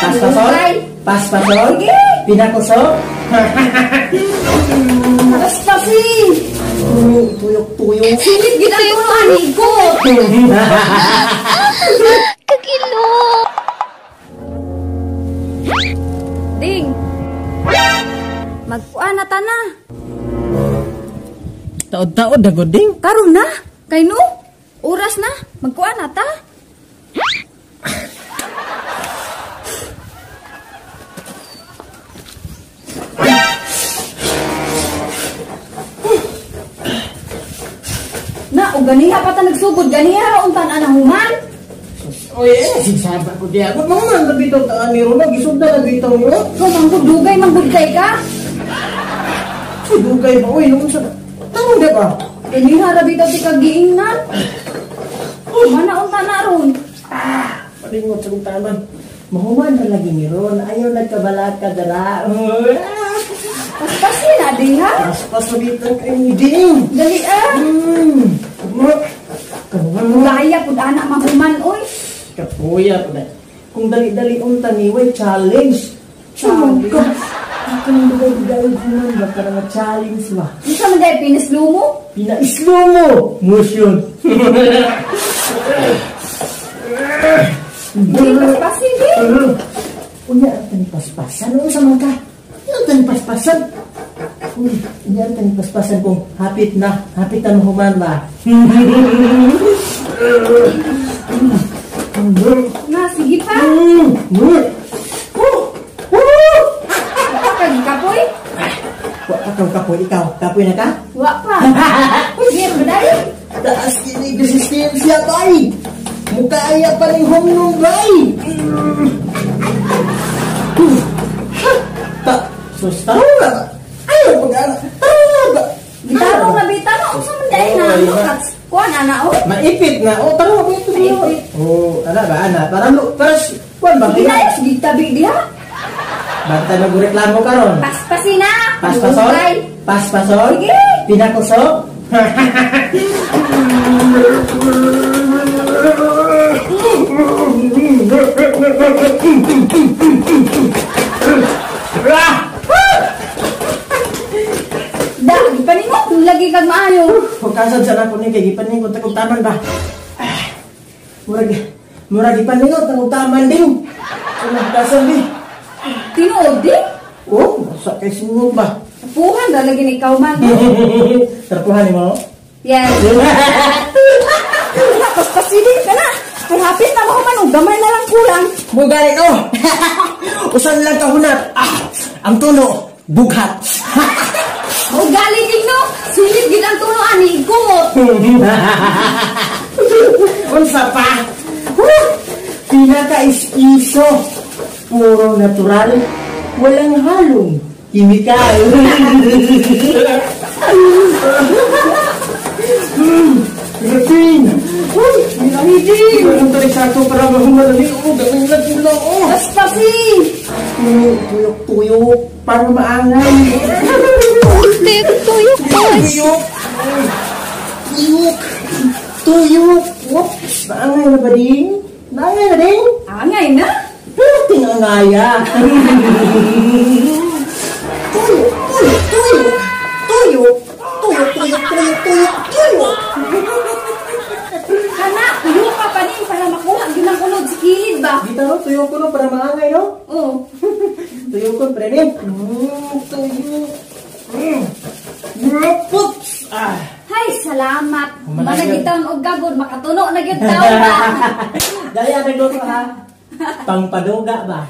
Paspasol? Paspasol? Pinakusok? Paspasi! Tuyok-tuyok. Silip gid ang tulo ani ko. Kagilo. Ding. Magkuan na ta na. Taod-taod na goding. Karon na. Kay no. Oras na. Magkuan na ta. Na, o ganiha pa ta nagsugod. Ganiha untan anang human. Oye, sisaba ko diya. Ba't naman nabitaw taan ni Rona? Gisugda nabitaw mo? Manggudugay, manggudgay ka. Dugay ba? Uy, nung sa... Tanong di ba? Ganiha rabi daw ti kagiingnan. Mana untan na ron. Palingot sa taman. Mahuman na lagi ni Ron. Ayaw nagkabalat ka dala. Paspasi na diha. Paspas na bitang kayo ni Ding. Dali Kamuhan mo. Gaya pud anak mahuman oy. Kapuya po na. Kung dali-dali unta ni Way, challenge. Challenge? Akang dugay-dugay human ba para ma-challenge ba? Isa man dahil pinislo mo? Pinaislo mo! Motion! Hindi paspasi di. Unya ang tanipaspasan. Ano sa mga ka? Ano ang tanipaspasan? Unya ang tanipaspasan kung hapit na mahuman ba? Na, sige pa. Kapag kapoy? Wak ka kang kapoy, ikaw. Kapoy na ka? Wak pa. Sige, madali. Taas kini resistensya, bay! Mukaya pa rin humnong, bay! Sus, taro na ba? Ayaw mag-ana. Taro na ba? Bitaro nga bitaro. Usa man dahil na. Kuan ana o? Maipit na. O, taro ba ito? Maipit. O, ana ba, ana? Parang, kuan ba? Ginayos, gitabi diha. Bata nag-reklamo ka ron? Paspasi na. Paspasol? Paspasol? Sige. Pinakusok? Da, gipaningot. Lagi kag maayo. Kung kasad sa ako ni, kay gipaningot akong taman ba? Murag gipaningot akong taman din. Kung kasad din. Tinuod di? Oh, masa kay singog ba? Puhan da lagi ni ikaw man. Terpuhan mo? Yes. Paspasi di ka na. Ay hapit na mo man. Gamay na lang kulang. Bugari ko! Usan lang kahunat. Ang tuno, bughat. O gali din no. Silip gid ang tulo ani igumot. Unsa pa? Pinaka-iso. Puro natural. Walang halong kimikal. Rating! Minahidi! Walang tarisado para mahumalali. Gawin lang sila. Paspasi! Tuyok-tuyok para maangay. Tuyok po. Tuyok! Tuyok! Tuyok! Whoops! Maangay na ba din? Maangay na din? Angay na? Pero tingangaya. Tuyok! Tuyok! Tuyok! Tuyok! Tuyok! Tuyok! Tuyok! Tuyok! Tuyok! Kana, tuyo ka pa din para makuha ginang unod sa kilid ba? Dito no? Tuyok ko no para maangay no? Oo. Tuyok ko pre rin. Tuyok! Whoops! Hay, salamat. Managyan. Managitang og gagod makatuno na gyud taon ba? Dali ang nagluto ha. Pangpaduga ba?